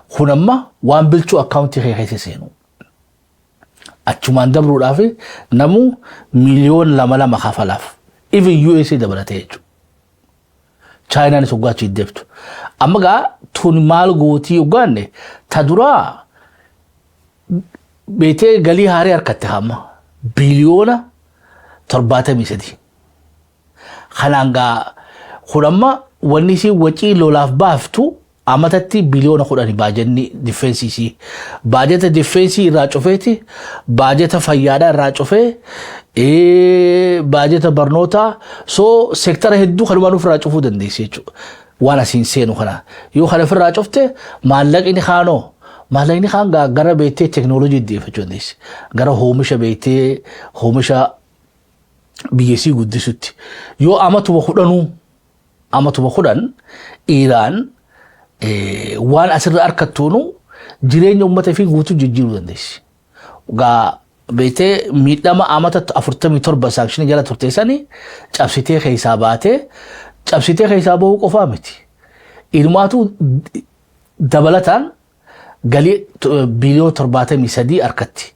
Kun amma waan bilchuu akkaawuntii keessa seenu. Achumaan dabruudhaaf namu miliyoon 2 kafalaaf. Even USA dabalatee jechuudha. China ni soggaa achi deebtu. Amma gaa tun maal gootii ugaanne ta duraa beetee galii haarii harkatti hamma biliyoona 73. Kanaan gaa kun amma wanni si wacii lolaaf baaftu amatatti biliyoona 10 baajanni difeensii. Baajata difeensii irraa cufeeti, baajata fayyaadhaa irraa cufee, baajata barnootaa soo seektara hedduu kanumaan ofirraa cufuu dandeessi jechuudha. Waan asiin seenu kana. Yoo kana ofirraa cufte maallaqni kaanoo. Maallaqni kaan gara beektee teknoolojii deeffachuu dandeessi. Gara oomisha beektee oomisha biyyasii guddisutti. Yoo amatuma 10 Iraan waan asirra arkattuunu jireenya uummata fi guutuu jijjiiruu dandeessi. Gaa beektee miidhama amata 47 saakshinii jala turteessanii cabsitee keessaa baatee cabsitee keessaa bahuu qofaa miti. Ilmaatu dabalataan galii biliyoona 73 arkatti.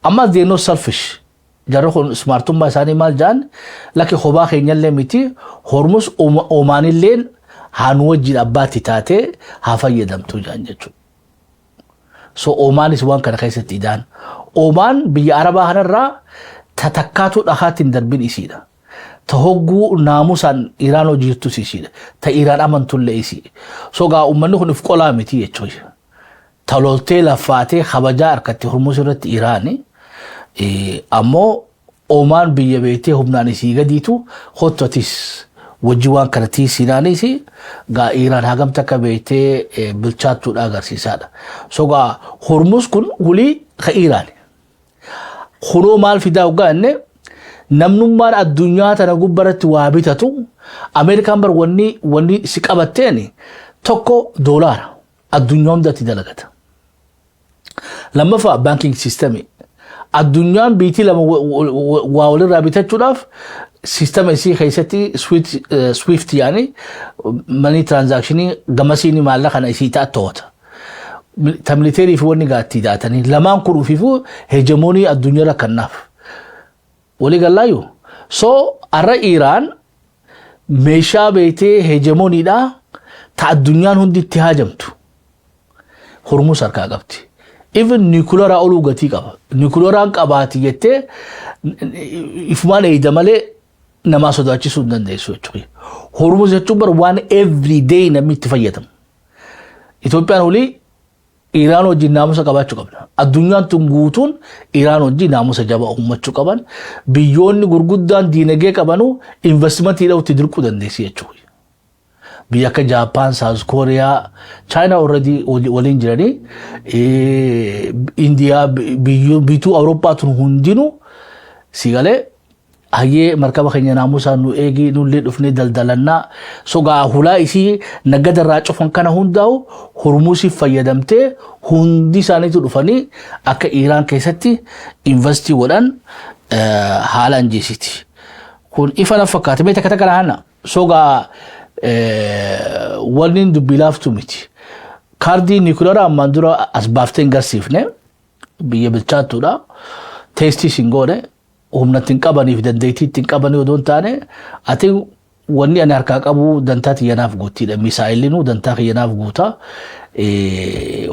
Amma they no selfish. Jarro kun smartummaa isaanii maal jaan lakki kophaa keenyallee miti hormus Omaanilleen haan wajjin abbaatti taatee haa fayyadamtuu jaan jechuudha. So Omaanis waan kana keessatti idaan. Omaan biyya Arabaa kanarraa tatakkaatu dhakaatti hin darbin isiidha. Ta hogguu naamusaan Iraan hojirtus isiidha. Ta Iraan amantullee isii. So gaa uummanni kun if qolaa miti jechuudha. Ta loltee laffaatee kabajaa harkatti hormus irratti Iraani. Ammoo Omaan biyya beektee humnaan isii gadiitu hottotis wajji waan kanatti siinaanis gaa Iraan hagam takka beektee bilchaattuudha agarsiisaadha. So gaa hormus kun hulii ka Iraani. Kunoo maal fidaa ugaanne namnummaan addunyaa tana gubbaratti waa bitatu Ameerikaan bar wanni si qabatteen tokko doolaara addunyaa hundatti dalagata. Lammaffaa banking system addunyaan biitii lama waa walirraa bitachuudhaaf sistema isii keessatti Swift yaani money transactionii gamasiini maallaqa kana isii taatoota. Ta militeerii fi wanni gaatti daatanii lamaan kun ufifu hegemonii addunyaa kannaaf. Walii gallaayu. So arra Iraan meeshaa beektee hegemoniidhaa ta addunyaan hundi itti haajamtu. Hormus harkaa qabdi. Even nuclear olu gatii qaba. Nuclear qabaati jettee ifumaan eeyda malee nama sodaachisuu dandeessu jechuudha. Hormus jechuun bar waan every day namni itti fayyadamu. Itoophiyaan olii Iraan wajjin naamusa qabaachuu qabna. Addunyaan tun guutuun Iraan wajjin naamusa jabaa uummachuu qaban. Biyyoonni gurguddaan diinagdee qabanu investimentiidhaan itti dirquu dandeessi jechuudha. Biyya akka Japan, South Korea, China already waliin jiranii, India, biituu Awurooppaa tun hundinuu sigalee hayyee markaba keenya naamusaa nu eegi nullee dhufnee daldalannaa. So gaa hulaa isii naggadarraa cufan kana hundaa'u hormusiif fayyadamtee hundi isaaniitu dhufanii akka Iraan keessatti investii godhan haala injeesiti. Kun ifa na fakkaate beekta kana haana. So gaa wanni dubbii laaftu miti. kaardii niikulara ammaan dura as baaftee hin garsiifne biyya bilchaattuudha teestii siin goone humnatti hin qabaniif dandeettii ittiin qabanii odoo hin taane ati wanni ani harkaa qabu dantaa tiyyanaaf guuttiidha misaa'illinuu dantaa kiyyanaaf guutaa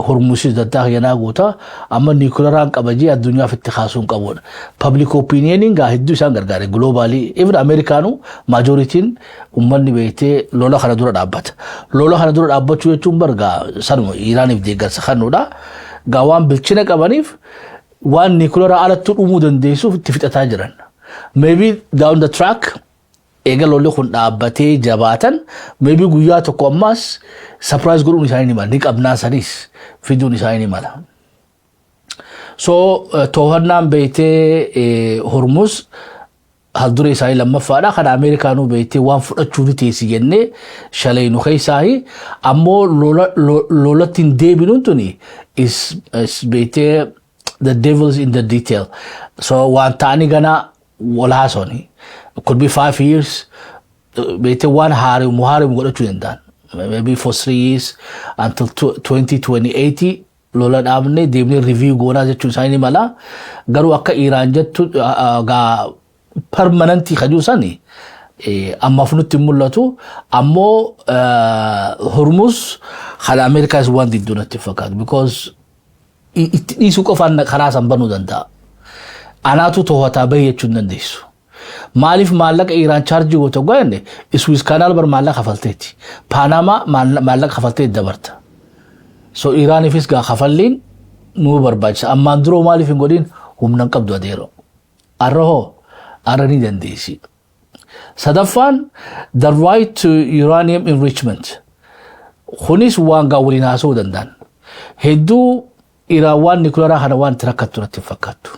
hormuusis dantaa kiyyanaaf guutaa amma niikularaan qabajii addunyaaf itti kaasuun qabuudha public opinioniin gaa hedduu isaan gargaare globally even Amerikaanuu majoritiin ummanni beektee lola kana dura dhaabbata lola kana dura dhaabbachuu jechuun bargaa sanuma Iraaniif deeggarsa kennuudha gaa waan bilchina qabaniif waan niikulara alatti dhumuu dandeessuuf itti fixataa jiran maybe down the track eega lolli kun dhaabbatee jabaatan maybe guyyaa tokko ammas surprise godhuun isaanii ni mala ni qabnaa sanis fiduun isaanii ni mala so to'annaan beektee hormuz haldure isaanii lammaffaadha kan Ameerikaanuu beektee waan fudhachuu ni teessi jennee shalay nu keessaahi ammoo lolatti hin deebinuun tuni is beektee the devil's in the detail so waan ta'anii gana walhaasoni could be 5 years beete one muharim godhachu dandan maybe for 3 years until 2080 lola dhaabne deemne review goona jechuun isaanii mala garuu akka Iraan jettu ga permanent khajuusani amma funutti mul'atu ammoo Hormuz khala America is one didunatti fakat because isu qofaan karaa san banuu danda'a anaatu to'ataa bayechuun dandeessu maalif maallaqa Iraan charge goota goone Suez Canal bar maallaqa kafalteeti Panama maallaqa kafalteeti dabarta so Iraanifis gaa kafalliin nu barbaachisa ammaan duroo maalif hin godhin humnan qabdu adeero arraho arani dandeesi sadaffaan the right to uranium enrichment kunis waan gaa waliin haasa'uu danda'an hedduu Iraan waan niikulara kana waan tirakkattu natti fakkaattu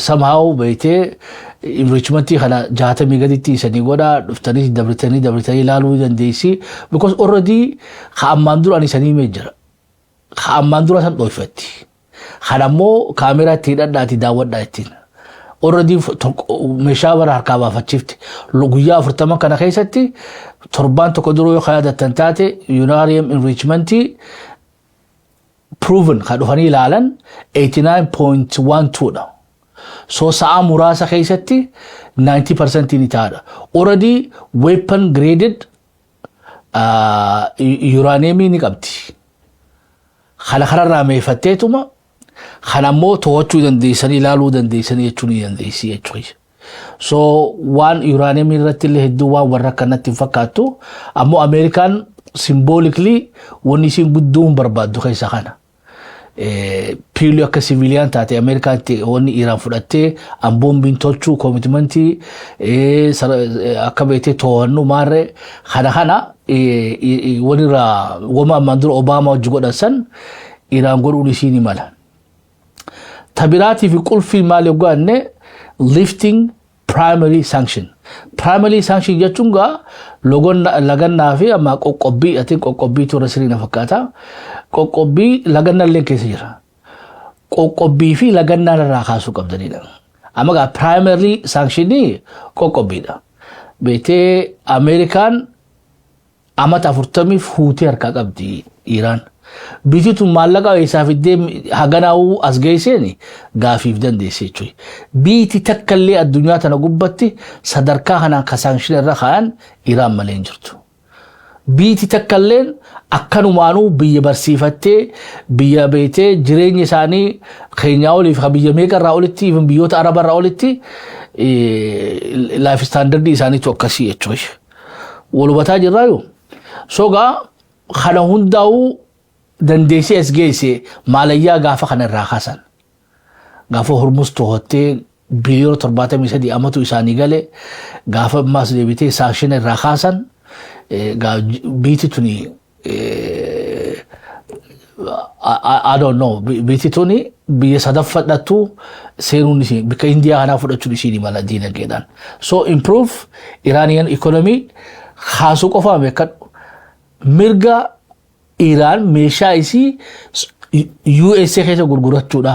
somehow beete enrichment kana jahata migaditti isanii goda duftanii dabritanii laaluu dandeessi because already khamman dura isanii meejira khamman dura san dhoofatti khanammoo kaamera itti dadhaati daawwadhaa ittiin already meeshaa bara harkaa baafachifti guyyaa 40 kana keessatti torbaan tokko duruu yoo yaadatan taate uranium enrichment proven kadufani ilalan 89.12 so sa'a murasa keessatti 90% ni taada already weapon graded uranium ni qabdi khala kharra meefatteetuma khanammoo to'achuu dandeessanii ilaaluu dandeessanii jechuun dandeessi jechuudha so waan uranium irratti illee hedduu waan warra kanatti fakkaatu ammoo American symbolically wani isin gudduun barbaaddu keessa kana purely akka civilian taate America wani Iran fudhattee bombing tolchuu commitmenti akka beete to'annu maarre kana wani ra wama mandur Obama wajji godhasan Iran godhuun isiin mala tabirati fi qulfi maal yogaanne lifting primary sanction jechunga logon laganna fi amma qoqqobbii ati qoqqobbii to rasirina fakkaata qoqqobbii laganna illee keessa jira qoqqobbii fi laganna irraa kaasuu qabdanidha amma ga primary sanction qoqqobbiidha beete American amata 40 fuutee harka qabdi Iran bijitu maallaqa isaa fidee haganaa'u as geesseni gaafiif dandeesse jechuudha biiti takkallee addunyaa tana gubbatti sadarkaa kanaan ka sanction irra kaan Iran malee hin jirtu biiti takkalleen akkanumaanuu biyya barsiifattee biyya beetee jireenya isaanii Keenyaa oliif biyya meeqa irraa olitti even biyyoota Araba irraa olitti life standard isaanii akkasii jechuudha walubataa jirraayo sogaa kana hundaa'u dandeessi as geesse maalayyaa gaafa kana irraa kaasan gaafa Hormuz to'attee biliyoona 73 amatu isaanii gale gaafa maas deebitee sanction irraa kaasan biiti tuni I don't know biiti tuni biyya sadaffadhatu seenuun isii bika Indiyaa kanaa fudhachuun isii mala diinagdeedhaan so improve Iranian economy kaasuu qofaa beekadhu mirga Iran meeshaa isii USA keessa gurgurachuudha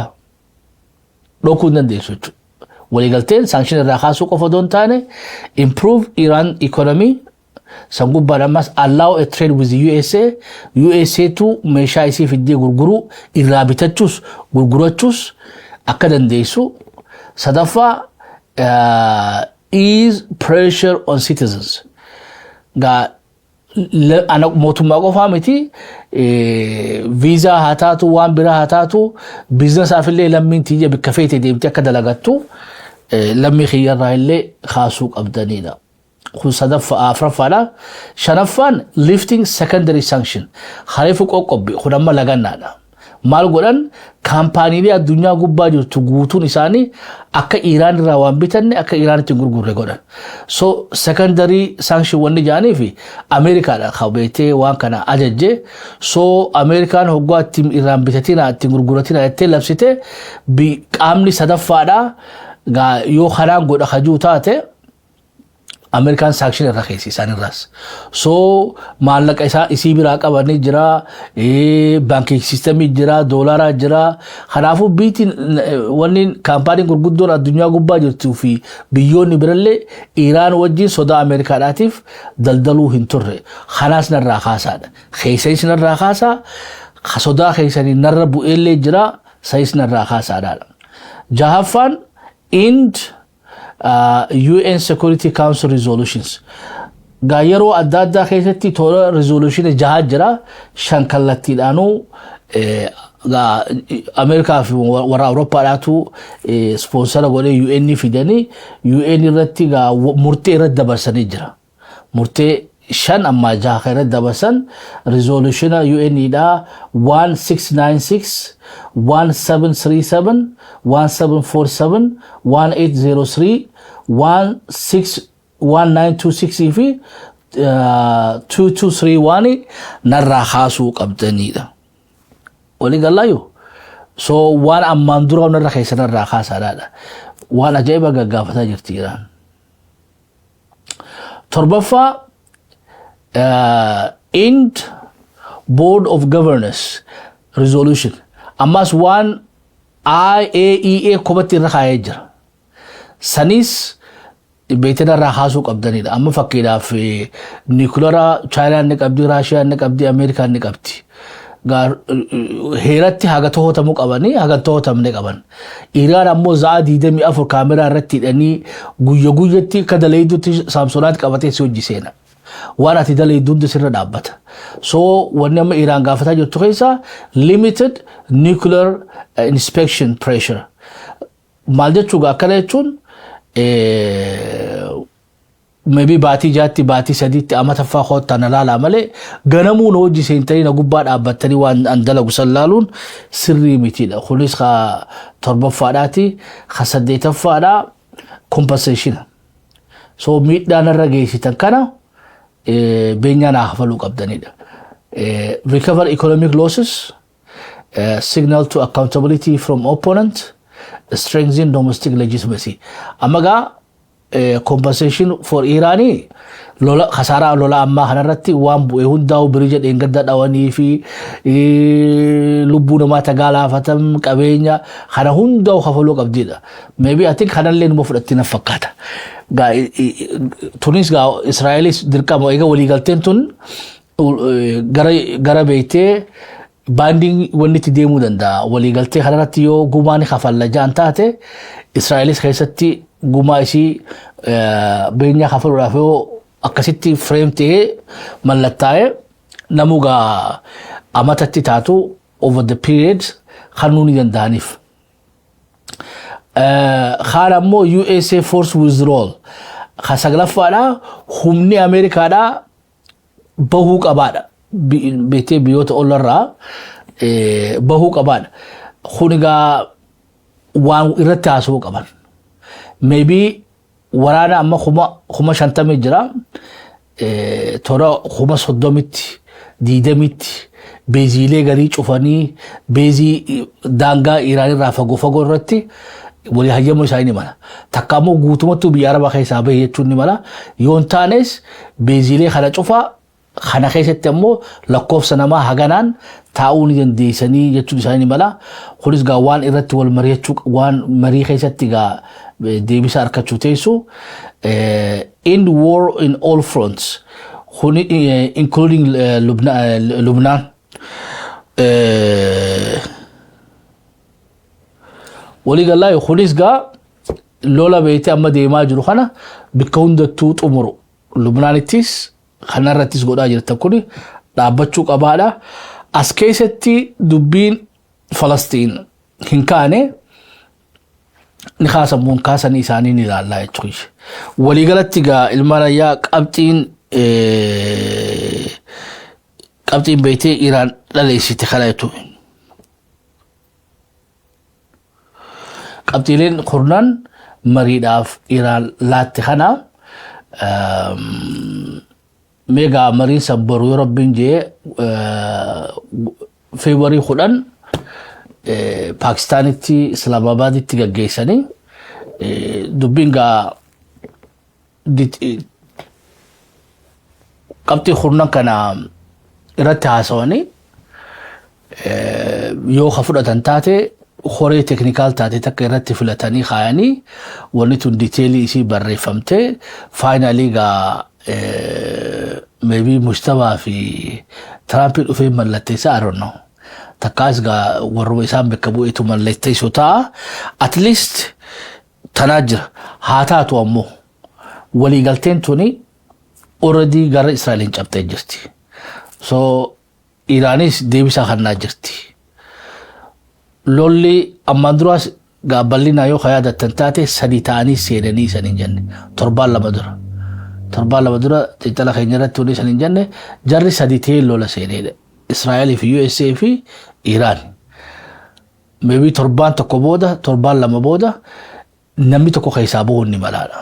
dhokuu dandeessu jechuudha waliigalteen sanction irraa kaasuu qofa doon taane improve Iran economy سنقول بس allow a trade with USA تو meeshaa isii fiddee gurguruu irraa bitachuus gurgurachuus akka dandeessu. Sadaffaa ease pressure on citizens. Ana mootummaa qofaa miti visa haa taatu waan biraa haa taatu business afillee lammiin tiyya bikka feete deemtee akka dalagattu lammii khiyyarraa illee kaasuu qabdanidha. Kun sadaffaa afraffaadha. Shanaffaan lifting secondary sanction hariifu qoqqobbi kun amma lagannaadha. Maal godhan kaampaaniilee addunyaa gubbaa jirtu guutuun isaanii akka Iraan irraa waan bitanne akka Iraanitti gurgurre godhan. So secondary sanction wanni jaanii fi Ameerikaadha qabeetee waan kana ajajje. So Ameerikaan hoggaa ittiin Iraan bitatina ittiin gurguratina itti labsite qaamni sadaffaadha. Yoo kanaan godha hajuu taate American sanction irra keessi isaan irraas. So maallaqa isaa isii biraa qabanii jira, banking systemii jira, doolaraa jira. Kanaafuu biitiin wanni kaampaaniin gurguddoon addunyaa gubbaa jirtuu fi biyyoonni birallee Iraan wajjin sodaa Ameerikaadhaatiif daldaluu hin turre. Kanaas narraa kaasaadha. Keessais narraa kaasaa, sodaa keessanii narra bu'eellee jira, sais narraa kaasaadha. Jahaffaan end UN Security Council resolutions. Yeroo adda addaa keessatti tola resolution jaha jira shan kallattiidhaanuu Ameerikaa fi warra Awurooppaadhaatu sponsora godhee UN fidanii UN irratti murtee irratti dabarsanii jira. Murtee shan amma jaha irratti dabarsan resolution UN dha 1696 1737 1747 1803 1926 fi 2231 narraa kaasuu qabdanidha. Wali galaayo. So waan ammaan dura narraa keessa narraa kaasaadha. Waan ajaa'iba gaggaafataa jirti Iraan. Torbaffaa end Board of Governors resolution. Ammas waan IAEA kubatti irra kaayee jira. Sanis beetina irraa kaasuu qabdanidha. Amma fakkiidhaaf nuclear China ni qabdi, Russia ni qabdi, America ni qabdi. Heeratti haga to'atamuu qabanii haga to'atamne qaban. Iraan ammoo za'a 24 kaameraa irratti hidhanii guyya guyyatti akka daleeyduutti saamsonaatti qabatee si hojii seena. Waan ati daleeyduutti sirra dhaabbata. So wanni amma Iraan gaafataa jirtu keessa limited nuclear inspection pressure. Maal jechuudha akkana jechuun maybe baatii jaatti baatii sadiitti amata faa hoottan alaala malee ganamuun hojii seentanii na gubbaa dhaabbattanii waan dalagu sallaaluun sirrii mitiidha. Kunis torbaffaadhaati saddeetaffaadha compensation. So miidhaan irra geessitan kana beenyaan hafaluu qabdanidha. Recover economic losses, signal to accountability from opponent, strengthen domestic legitimacy. Amaga compensation for Irani lola khasara lola amma kanarratti waan bu'e hundaa'u birija dheengadda dhawanii fi lubbuu namaa tagaalaafatam qabeenya kana hundaa'u hafaluu qabdidha. Maybe I think kanallee numa fudhatti na fakkaata. Tunis Israa'elis dirqama eega waliigalteen tun gara beeytee banding wanni itti deemuu danda'a. Waliigaltee kanarratti yoo gumaan kafalla jaan taate Israa'elis keessatti gumaa isii beenya kafaluudhaaf yoo akkasitti frame ta'ee mallattaa'ee namugaa amatatti taatu over the period kanuu ni danda'aniif. Kaan ammoo USA force withdrawal saglaffaadha humni Ameerikaadha bahuu qabaadha. Beetee biyyoota ollarraa bahuu qabaadha. Kunigaa waan irratti haasawuu qaban. Maybe waraana amma kuma 50 jira. Tora kuma 30 diidamitti beeziilee garii cufanii beezii daangaa Iraan irraa fagoo irratti wali hayyamu isaanii mala. Takka ammoo guutumatti biyya Arabaa keessaa bahee jechuun ni mala. Yoon taanes beeziilee kana cufaa kana keessatti ammoo lakkoofsa namaa haganaan taa'uu ni dandeessanii jechuun isaanii mala. Kunis waan irratti wal mari'achuu waan marii keessatti deebisa argachuu teessu. End war in all fronts. including Lebanon. ولي قال لا يخونيس قا لولا بيتي أما ديما جرو خنا بكون دتوت أمرو لبنان التيس خنا رتيس قد أجر تكوني دابتشوك أبادا أسكيستي دبين فلسطين هنكاني نخاسا مون كاسا نيساني ندا الله يتخيش ولي قالت تيغا المرايا قبطين بيتي إيران لليسي تخلايتو قبطيلين قرنان مريداف إيران لات خنا ميغا مرين سبرو يربين جي فيبري خلان باكستاني تي اسلام آباد تي جيساني دوبينغا قبطي خرنان كان irratti haasawanii yoo fudhatan taate horee teknikaal taate takka irratti filatanii kaayanii wanni tun diteelii isii barreeffamte faayinaalii gaa maybe Mustabaa fi Tiraamp dhufee mallatteessa I don't know takkaas gaa warra isaan bakka bu'eetu mallatteessu ta'a at least tanaa jira haa taatu ammoo waliigalteen tuni already gara Israa'eliin cabtee jirti. So Iranis deebisa kanaa jirti. Lolli ammaan duraas gaabballinaa yoo yaadatan taate sadii ta'anii seenanii san hin jenne. Torbaan lama dura xiinxala keenya irratti hundi san hin jenne jarri sadii ta'ee lola seenedha. Israa'el fi USA fi Iraan. Maybe torbaan lama booda namni tokko keessaa bahuun ni malaadha.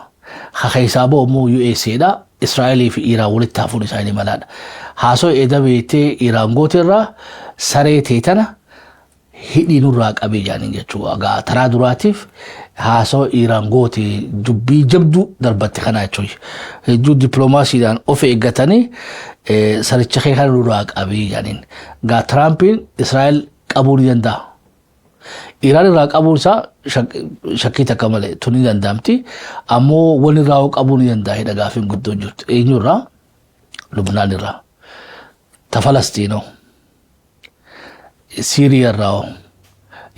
Keessaa bahu immoo USA dha. Israa'el fi Iraan walitti hafuun isaanii malaadha. Haasoo edda beetee Iraan gootirraa saree teetana hidhii nurraa qabee jaaniin jechuudha. Gaa taraa duraatiif haasoo Iraan goote dubbii jabduu darbatti kana jechuudha. Hedduu dippiloomaasiidhaan of eeggatanii saricha kee kana nurraa qabee jaaniin. Gaa Tiraampiin Israa'el qabuu ni danda'a. Iraan irraa qabuun isaa shakkii takka malee tuni danda'amti. Ammoo wal irraa qabuu ni danda'a hidha gaafiin guddoon jirtu. Eenyurraa? Lubnaan irraa. Ta Falastiinoo. Siiriyaa irraa.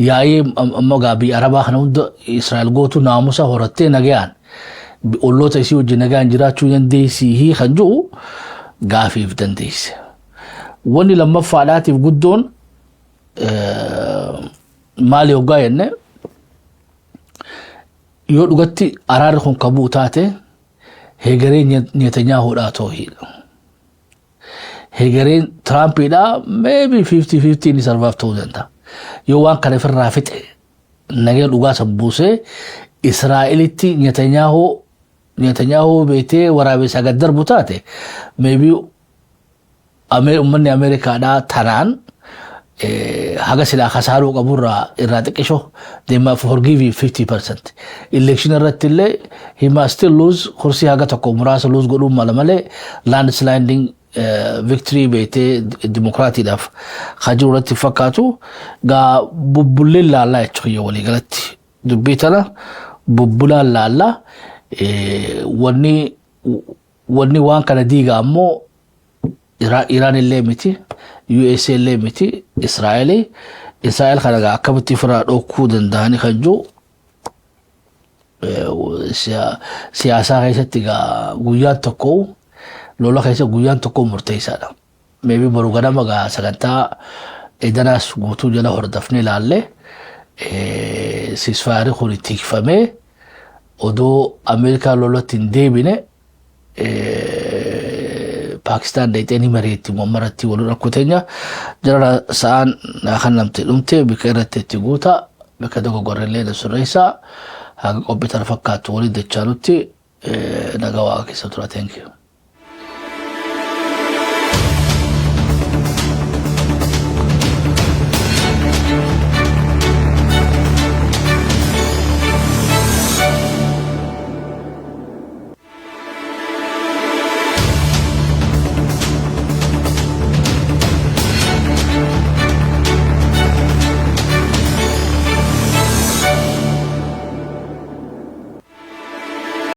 Yaa'ee ammoo gaabii Arabaa kana hunda Israa'el gootu naamusa horattee nagayaan. Olloota isii wajjin nagayaan jiraachuu dandeessii kan jiru gaafiif dandeesse. Wanni lammaffaadhaatiif guddoon maali hoggaa jenne yoo dhugatti araarri kun kabuu taate heegaree Netanyahuudhaa toohiidha. Heegareen Tiraampiidhaa maybe 50-50 ni sarvaaf ta'uu danda'a. Yoo waan kana ofirraa fixe nagaya dhugaa san buusee Israa'elitti Netanyahu beetee waraabessa gad darbu taate maybe ummanni Ameerikaadhaa tanaan haga sila khasaaruu qaburraa irraa xiqqisho they might forgive you 50%. Election irratti illee he must still lose kursii haga tokko muraasa lose godhuun mala malee landsliding victory beetee dimokiraatiidhaaf hajuu irratti fakkaatu gaa bubbulleen laallaa jechuudha waliigalatti dubbii tana bubbulaan laallaa wanni waan kana diiga ammoo Iraan illee miti USA illee miti Israa'el kana akkamitti firaa dhokuu danda'anii kan jiru siyaasaa keessatti guyyaan tokko lola keessa guyyaan tokko murteessaadha. Maybe boru ganama sagantaa edanaas guutuu jala hordofnee ilaalle ceasefire kun itti hiikfamee odoo Ameerikaa lolatti hin deebine Pakistan deetanii mariitti maratti wal rakkutenya jara sa'aan kan namte dhumte bika irratti itti guuta bika dogoggorrellee surreessaa haga qophii tana fakkaatu waliin dachaanutti nagaa waaqa keessa tura. Thank you.